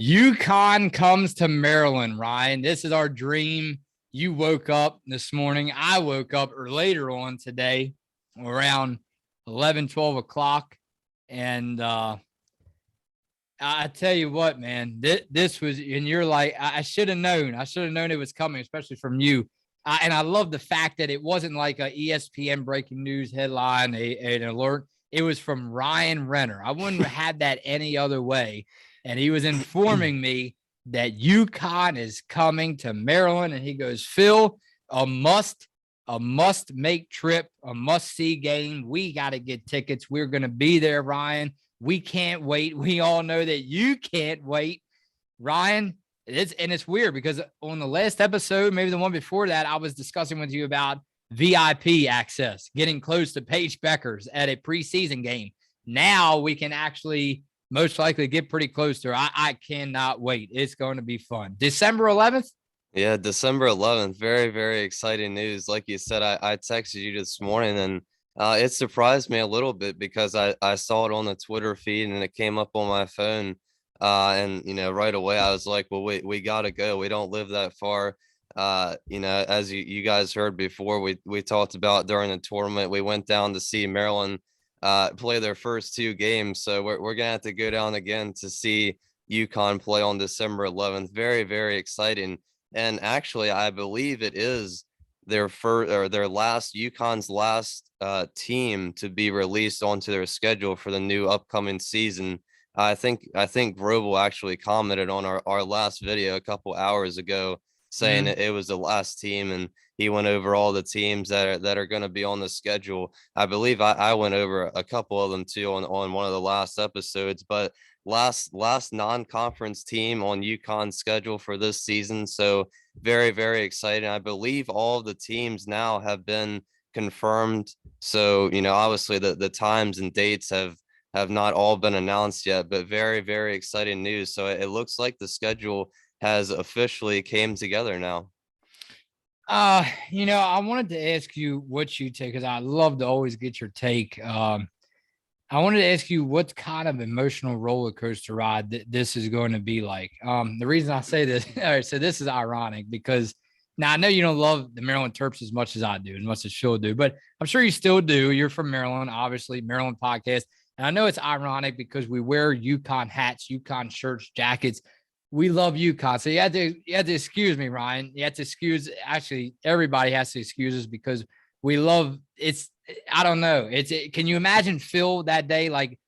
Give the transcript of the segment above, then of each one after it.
UConn comes to Maryland, Ryan. This is our dream. You woke up this morning. I woke up or later on today around 11, 12 o'clock. And I tell you what, man, this was, and you're like, I should have known. I should have known it was coming, especially from you. And I love the fact that it wasn't like a ESPN breaking news headline, an alert. It was from Ryan Renner. I wouldn't have had that any other way. And he was informing me that UConn is coming to Maryland. And he goes, Phil, a must make trip, a must see game. We got to get tickets. We're going to be there, Ryan. We can't wait. We all know that you can't wait, Ryan. It's weird because on the last episode, maybe the one before that, I was discussing with you about VIP access, getting close to Paige Beckers at a preseason game. Now we can actually most likely get pretty close to her. I cannot wait. It's going to be fun. December 11th? Yeah, December 11th. Very, very exciting news. Like you said, I texted you this morning and it surprised me a little bit because I saw it on the Twitter feed and it came up on my phone. And, right away I was like, well, we got to go. We don't live that far. As you guys heard before, we talked about during the tournament, we went down to see Maryland play their first two games. So we're going to have to go down again to see UConn play on December 11th. Very, very exciting. And actually, I believe it is their first or their last UConn's last team to be released onto their schedule for the new upcoming season. I think Grobel actually commented on our last video a couple hours ago saying it was the last team, and he went over all the teams that are going to be on the schedule. I believe I went over a couple of them too on one of the last episodes, but last non-conference team on UConn's schedule for this season. So very, very exciting. I believe all of the teams now have been confirmed. So, obviously the times and dates have not all been announced yet, but very, very exciting news. So it looks like the schedule has officially came together now. I wanted to ask you what you take, because I love to always get your take. I wanted to ask you what kind of emotional roller coaster ride this is going to be like. The reason I say this, all right, so this is ironic because now I know you don't love the Maryland Terps as much as I do, as much as she'll do, but I'm sure you still do. You're from Maryland, obviously, Maryland podcast. And I know it's ironic because we wear UConn hats, UConn shirts, jackets. We love UConn. So you had to excuse me, Ryan. You had to excuse, actually, everybody has to excuse us because we love I don't know. Can you imagine Phil that day? Like,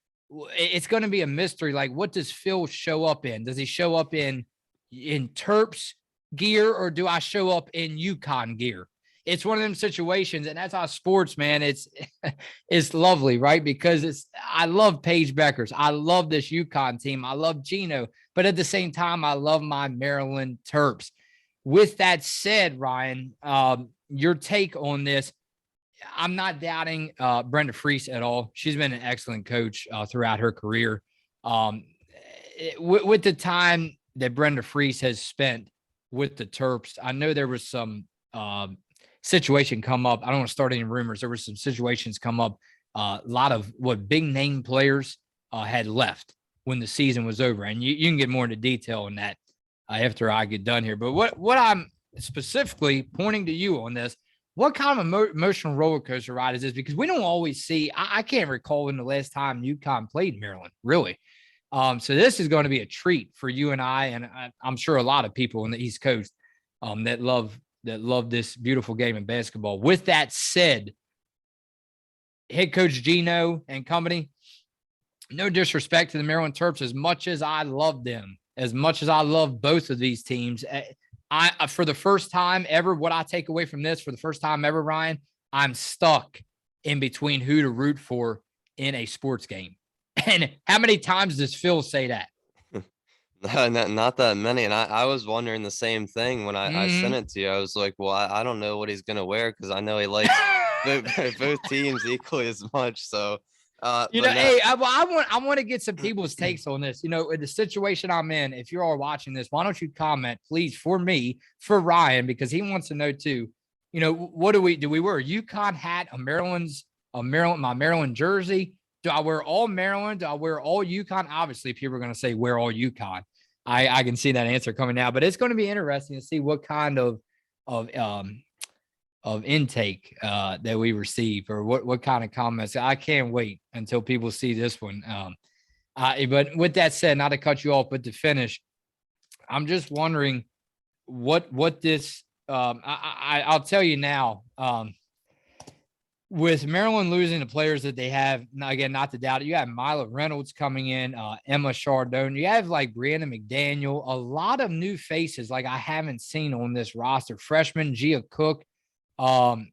it's going to be a mystery. Like, what does Phil show up in? Does he show up in Terps gear, or do I show up in UConn gear? It's one of them situations, and that's how sports, man. It's lovely, right? Because I love Paige Beckers. I love this UConn team. I love Gino, but at the same time, I love my Maryland Terps. With that said, Ryan, your take on this. I'm not doubting Brenda Freese at all. She's been an excellent coach throughout her career. With the time that Brenda Freese has spent with the Terps, I know there was some situation come up. I don't want to start any rumors. There were some situations come up. A lot of big name players had left when the season was over, and you can get more into detail on that after I get done here. But what I'm specifically pointing to you on this. What kind of emotional roller coaster ride is this? Because we don't always see, I can't recall when the last time UConn played Maryland, really. So this is going to be a treat for you and and I'm sure a lot of people on the East Coast that love this beautiful game of basketball. With that said, head coach Gino and company, no disrespect to the Maryland Terps, as much as I love them, as much as I love both of these teams, for the first time ever, what I take away from this, for the first time ever, Ryan, I'm stuck in between who to root for in a sports game. And how many times does Phil say that? No, not that many. And I was wondering the same thing when I sent it to you. I was like, well, I don't know what he's going to wear because I know he likes both teams equally as much. So, hey, I want to get some people's takes on this. In the situation I'm in, if you're all watching this, why don't you comment, please, for me, for Ryan, because he wants to know too. What do we wear a UConn hat, my Maryland jersey? Do I wear all Maryland? Do I wear all UConn? Obviously, people are going to say wear all UConn. I can see that answer coming now, but it's going to be interesting to see what kind of intake that we receive, or what kind of comments. I can't wait until people see this one. But with that said, not to cut you off, but to finish, I'm just wondering what this. I'll tell you now. With Maryland losing the players that they have, again, not to doubt it, you have Mila Reynolds coming in, Emma Chardone, you have like Brianna McDaniel, a lot of new faces like I haven't seen on this roster. Freshman Gia Cook, um,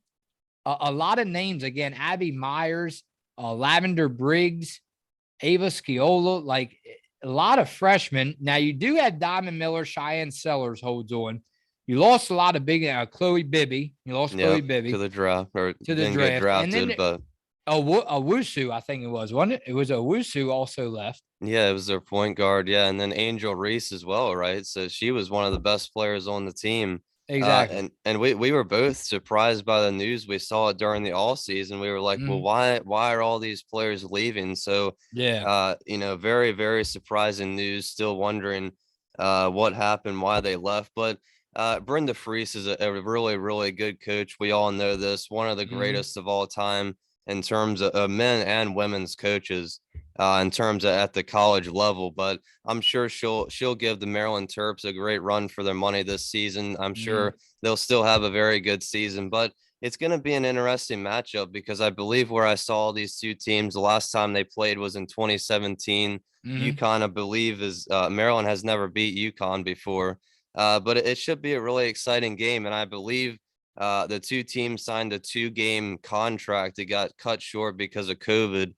a lot of names again, Abby Myers, Lavender Briggs, Ava Sciola, like a lot of freshmen. Now you do have Diamond Miller, Cheyenne Sellers holds on. You lost a lot of big Chloe Bibby. You lost Yeah, Chloe to Bibby the draft, or to the didn't get draft, and then drafted, but Owusu, I think it was, wasn't it? It was Owusu also left. yeah, it was their point guard. Yeah, and then Angel Reese as well, right? So she was one of the best players on the team. Exactly. And we were both surprised by the news. We saw it during the all season. We were like, well, Mhm. why are all these players leaving? So, Yeah. very very surprising news. Still wondering what happened, why they left. But Brenda Freese is a really really good coach. We all know this. One of the Mhm. greatest of all time in terms of men and women's coaches. In terms of at the college level, but I'm sure she'll give the Maryland Terps a great run for their money this season. I'm Mhm. sure they'll still have a very good season, but it's going to be an interesting matchup because I believe where I saw these two teams the last time they played was in 2017. Mhm. UConn, I believe, is Maryland has never beat UConn before, but it should be a really exciting game, and I believe. The two teams signed a 2-game contract. It got cut short because of COVID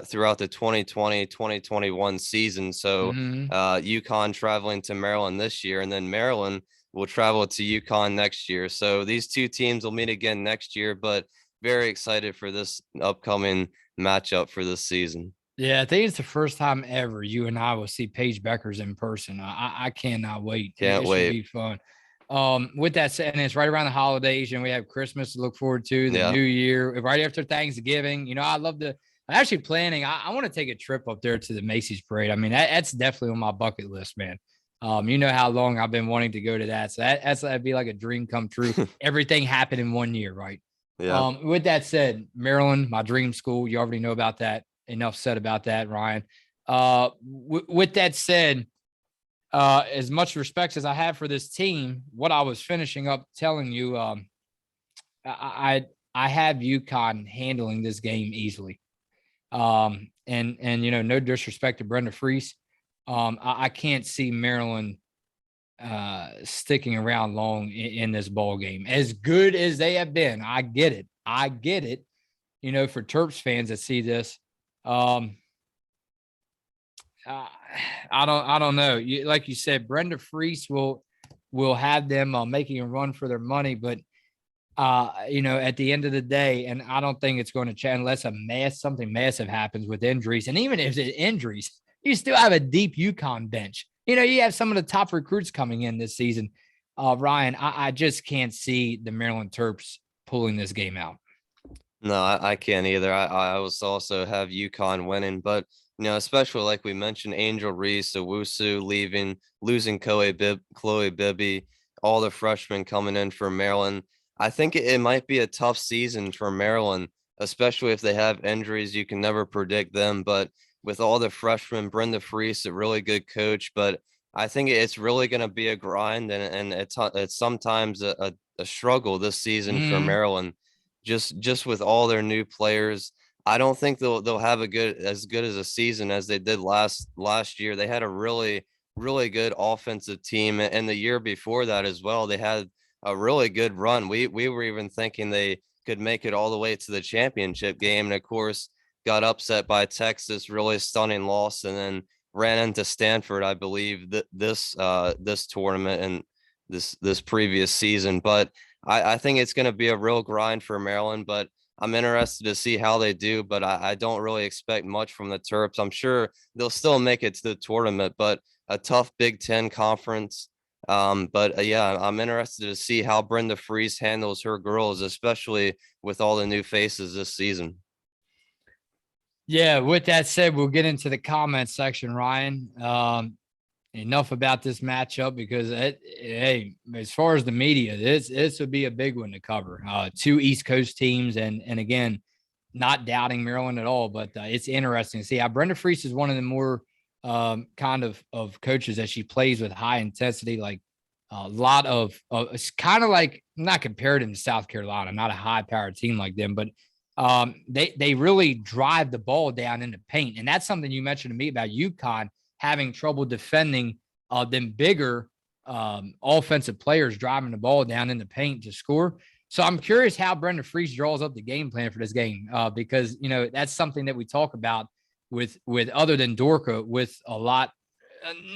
throughout the 2020-2021 season. So Mhm. UConn traveling to Maryland this year, and then Maryland will travel to UConn next year. So these two teams will meet again next year, but very excited for this upcoming matchup for this season. Yeah, I think it's the first time ever you and I will see Paige Beckers in person. I cannot wait. Can't It should wait. be fun. With that said, and it's right around the holidays, and we have Christmas to look forward to, the Yeah. New Year, right after Thanksgiving. I love to. I'm actually planning. I want to take a trip up there to the Macy's parade. I mean, that's definitely on my bucket list, man. You know how long I've been wanting to go to that, so that'd be like a dream come true. Everything happened in one year, right? Yeah. With that said, Maryland, my dream school. You already know about that. Enough said about that, Ryan. With that said, as much respect as I have for this team, what I was finishing up telling you, I have UConn handling this game easily. And no disrespect to Brenda Freese, I can't see Maryland sticking around long in this ball game. As good as they have been, I get it. I get it. For Terps fans that see this, um, uh, I don't know. Like you said, Brenda Freese will have them making a run for their money, but at the end of the day, and I don't think it's going to change unless something massive happens with injuries. And even if it's injuries, you still have a deep UConn bench. You have some of the top recruits coming in this season. Ryan, I just can't see the Maryland Terps pulling this game out. No, I can't either. I was also have UConn winning, but especially like we mentioned, Angel Reese, Owusu leaving, losing Chloe Bibby, all the freshmen coming in for Maryland. I think it might be a tough season for Maryland, especially if they have injuries. You can never predict them, but with all the freshmen, Brenda Freese, a really good coach, but I think it's really going to be a grind, and it's sometimes a struggle this season for Mm, Maryland just with all their new players. I don't think they'll have as good as a season as they did last year. They had a really good offensive team, and the year before that as well. They had a really good run. We were even thinking they could make it all the way to the championship game, and of course got upset by Texas, really stunning loss, and then ran into Stanford, I believe, this tournament and this previous season. But I think it's going to be a real grind for Maryland, but I'm interested to see how they do. But I don't really expect much from the Terps. I'm sure they'll still make it to the tournament, but a tough Big Ten conference. But yeah, I'm interested to see how Brenda Freese handles her girls, especially with all the new faces this season. yeah. With that said, we'll get into the comment section, Ryan. enough about this matchup because hey, as far as the media, this would be a big one to cover. Two East Coast teams, and again, not doubting Maryland at all, but it's interesting to see how Brenda Freese is one of the more kind of coaches that she plays with high intensity, like a lot of it's kind of like not compared to South Carolina, not a high powered team like them, but they really drive the ball down in the paint, and that's something you mentioned to me about UConn having trouble defending them bigger offensive players driving the ball down in the paint to score. So I'm curious how Brenda Freese draws up the game plan for this game because that's something that we talk about with other than Dorka with a lot.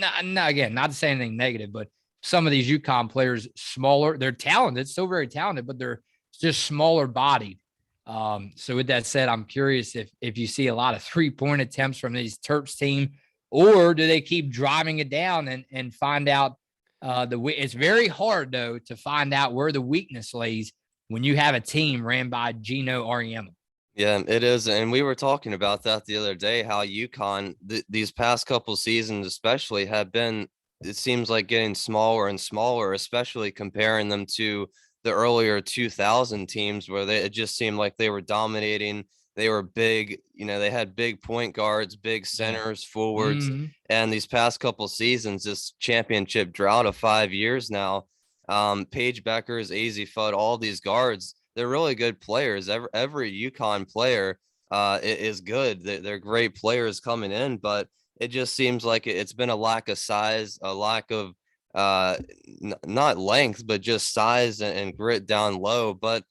Again, not to say anything negative, but some of these UConn players smaller. They're talented, still very talented, but they're just smaller bodied. So with that said, I'm curious if you see a lot of 3-point attempts from these Terps team, or do they keep driving it down and find out it's very hard though to find out where the weakness lays when you have a team ran by Gino Ariema. Yeah, it is. And we were talking about that the other day, how UConn, these past couple seasons, especially, have been, it seems like, getting smaller and smaller, especially comparing them to the earlier 2000 teams where it just seemed like they were dominating. They were big, they had big point guards, big centers, forwards. Mm-hmm. And these past couple seasons, this championship drought of 5 years now, Paige Beckers, AZ Fudd, all these guards, they're really good players. Every UConn player is good. They're great players coming in, but it just seems like it's been a lack of size, a lack of not length, but just size and grit down low. But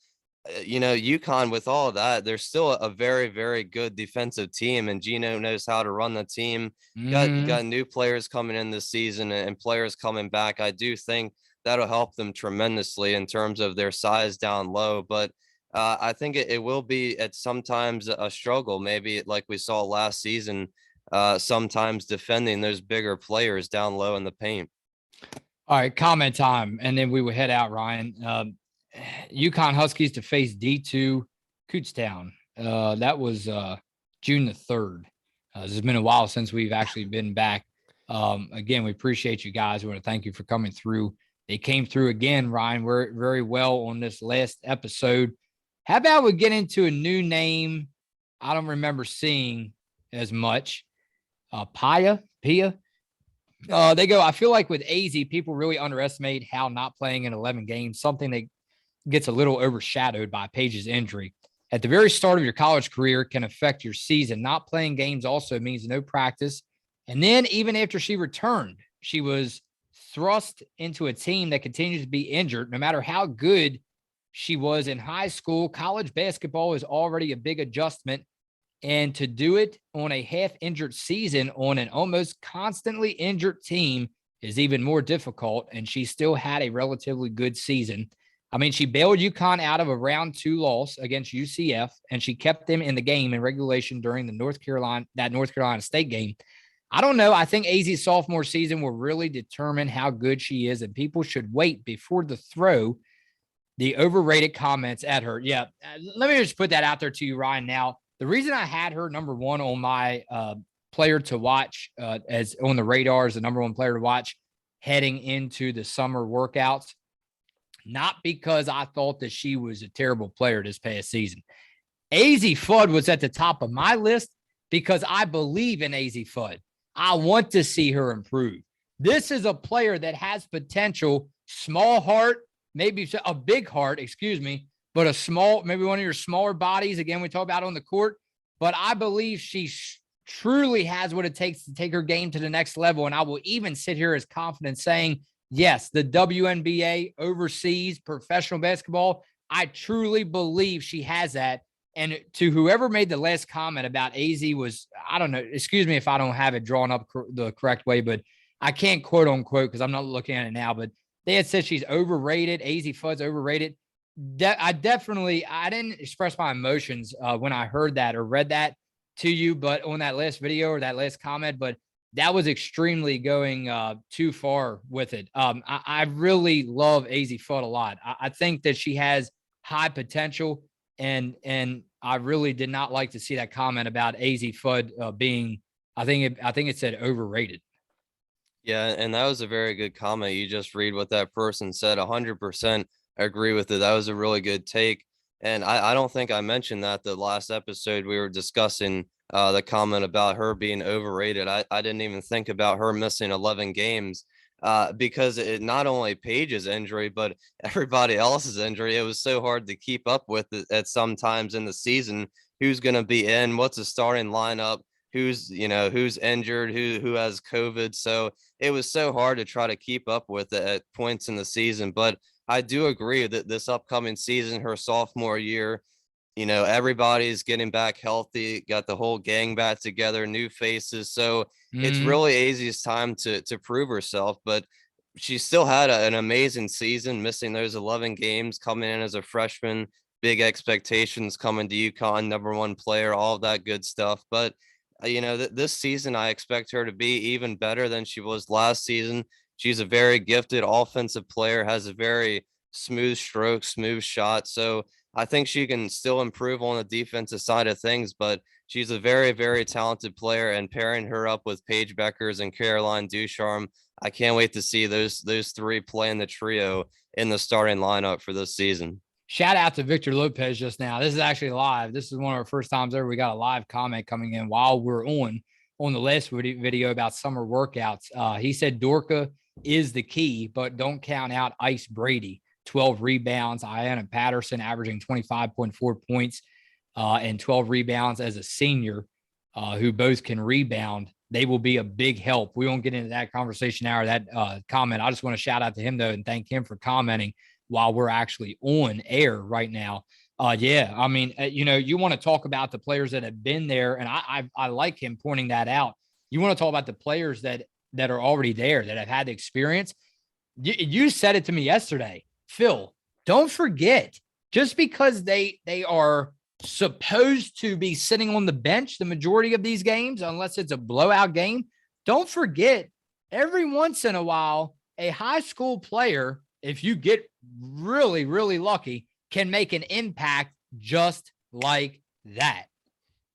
UConn, with all of that, they're still a very, very good defensive team, and Gino knows how to run the team. Got new players coming in this season and players coming back. I do think that'll help them tremendously in terms of their size down low. But I think it will be at sometimes a struggle, maybe like we saw last season, sometimes defending those bigger players down low in the paint. All right, comment time, and then we will head out, Ryan. UConn Huskies to face D2 Kutztown. That was June the 3rd. It's been a while since we've actually been back. Again, we appreciate you guys. We want to thank you for coming through. They came through again, Ryan. We're very well on this last episode. How about we get into a new name I don't remember seeing as much? Pia. They go, I feel like with AZ, people really underestimate how not playing in 11 games, something that gets a little overshadowed by Paige's injury. At the very start of your college career can affect your season. Not playing games also means no practice. And then even after she returned, she was thrust into a team that continues to be injured. No matter how good she was in high school, college basketball is already a big adjustment. And to do it on a half-injured season on an almost constantly injured team is even more difficult. And she still had a relatively good season. I mean, she bailed UConn out of a round 2 loss against UCF, and she kept them in the game in regulation during the North Carolina State game. I don't know. I think AZ's sophomore season will really determine how good she is, and people should wait before to throw the overrated comments at her. Yeah, let me just put that out there to you, Ryan. Now, the reason I had her number one on my player to watch as on the radar as the number one player to watch heading into the summer workouts, not because I thought that she was a terrible player this past season. AZ Fudd was at the top of my list because I believe in AZ Fudd. I want to see her improve. This is a player that has potential, small heart, maybe a big heart, but a small, maybe one of your smaller bodies. Again, we talk about on the court, but I believe she truly has what it takes to take her game to the next level. And I will even sit here as confident saying, yes, the WNBA, overseas professional basketball, I truly believe she has that. And to whoever made the last comment about AZ was, I don't know, excuse me if I don't have it drawn up the correct way, but I can't quote unquote because I'm not looking at it now, but they had said she's overrated. AZ Fudd's overrated. I didn't express my emotions when I heard that or read that to you, but on that last video or that last comment, but that was extremely going too far with it. I really love AZ Fudd a lot. I think that she has high potential, and I really did not like to see that comment about AZ Fudd being. I think it said overrated. Yeah, and that was a very good comment. You just read what that person said. 100% agree with it. That was a really good take. And I don't think I mentioned that the last episode we were discussing the comment about her being overrated. I didn't even think about her missing 11 games because it not only Paige's injury, but everybody else's injury. It was so hard to keep up with it at some times in the season. Who's going to be in? What's the starting lineup? Who's injured? Who has COVID? So it was so hard to try to keep up with it at points in the season. But I do agree that this upcoming season, her sophomore year, everybody's getting back healthy, got the whole gang back together, new faces. So it's Mhm. really Azzy's time to prove herself. But she still had an amazing season, missing those 11 games, coming in as a freshman, big expectations coming to UConn, #1 player, all of that good stuff. But this season I expect her to be even better than she was last season. She's a very gifted offensive player, has a very smooth stroke, smooth shot. So I think she can still improve on the defensive side of things, but she's a very, very talented player. And pairing her up with Paige Beckers and Caroline Ducharme, I can't wait to see those three playing the trio in the starting lineup for this season. Shout out to Victor Lopez just now. This is actually live. This is one of our first times ever. We got a live comment coming in while we're on the last video about summer workouts. He said Dorka is the key, but don't count out Ice Brady. 12 rebounds. Ayanna Patterson averaging 25.4 points and 12 rebounds as a senior, who both can rebound. They will be a big help. We won't get into that conversation now or that comment. I just want to shout out to him, though, and thank him for commenting while we're actually on air right now. Yeah, I mean, you want to talk about the players that have been there, and I like him pointing that out. You want to talk about the players that are already there, that have had the experience. You said it to me yesterday, Phil. Don't forget, just because they are supposed to be sitting on the bench the majority of these games, unless it's a blowout game, don't forget every once in a while a high school player, if you get really, really lucky, can make an impact just like that.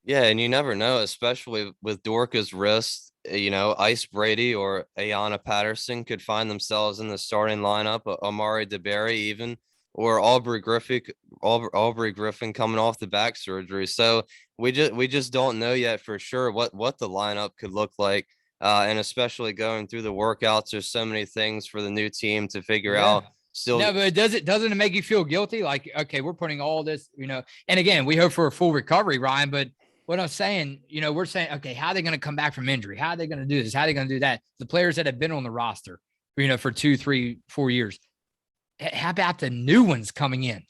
Yeah, and you never know, especially with Dorca's wrist. Ice Brady or Ayanna Patterson could find themselves in the starting lineup. Amari DeBerry even, or Aubrey Griffin coming off the back surgery. So we just don't know yet for sure what the lineup could look like. And especially going through the workouts, there's so many things for the new team to figure Yeah. out. Still, No, but doesn't it make you feel guilty? Like, okay, we're putting all this, and again, we hope for a full recovery, Ryan. But what I'm saying, we're saying, okay, how are they going to come back from injury? How are they going to do this? How are they going to do that? The players that have been on the roster, for 2, 3, 4 years. How about the new ones coming in?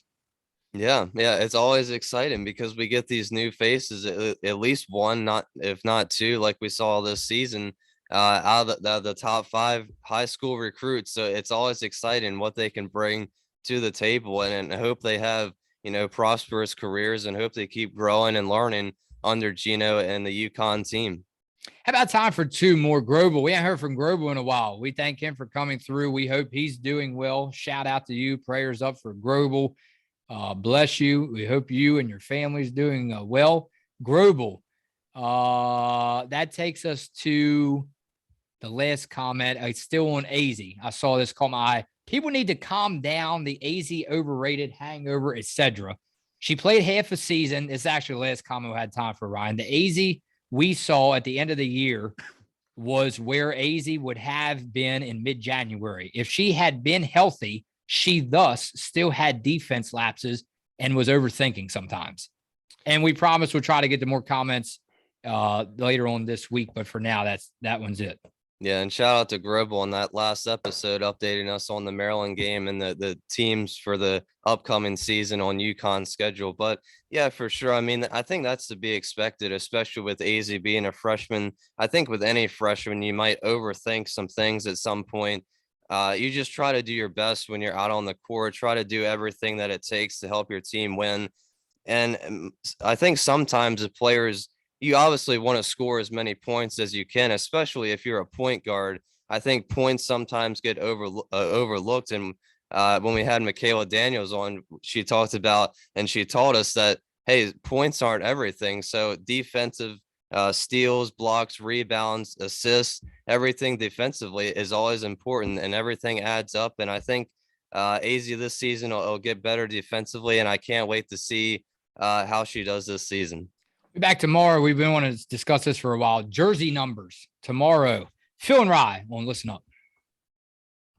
yeah, it's always exciting because we get these new faces, at least one, not if not two, like we saw this season, out of the top 5 high school recruits. So it's always exciting what they can bring to the table, and I hope they have prosperous careers, and hope they keep growing and learning under Gino and the UConn team. How about time for 2 more? Grobel. We haven't heard from Grobel in a while. We thank him for coming through. We hope he's doing well. Shout out to you. Prayers up for Grobel. Bless you. We hope you and your family's doing well. Grobel. That takes us to the last comment. It's still on AZ. I saw this caught my eye. People need to calm down. The AZ overrated, hangover, etc. She played half a season. It's actually the last comment we had time for, Ryan. The AZ we saw at the end of the year was where AZ would have been in mid-January. If she had been healthy, she thus still had defense lapses and was overthinking sometimes. And we promise we'll try to get to more comments later on this week. But for now, that one's it. Yeah, and shout out to Gribble on that last episode, updating us on the Maryland game and the teams for the upcoming season on UConn's schedule. But yeah, for sure. I mean, I think that's to be expected, especially with AZ being a freshman. I think with any freshman, you might overthink some things at some point. You just try to do your best when you're out on the court, try to do everything that it takes to help your team win. And I think sometimes the players, you obviously want to score as many points as you can, especially if you're a point guard. I think points sometimes get overlooked. And when we had Michaela Daniels on, she talked about, and she taught us that, hey, points aren't everything. So defensive steals, blocks, rebounds, assists, everything defensively is always important, and everything adds up. And I think AZ this season will get better defensively, and I can't wait to see how she does this season. Be back tomorrow. We've been wanting to discuss this for a while. Jersey numbers tomorrow. Phil and Rye on Listen Up.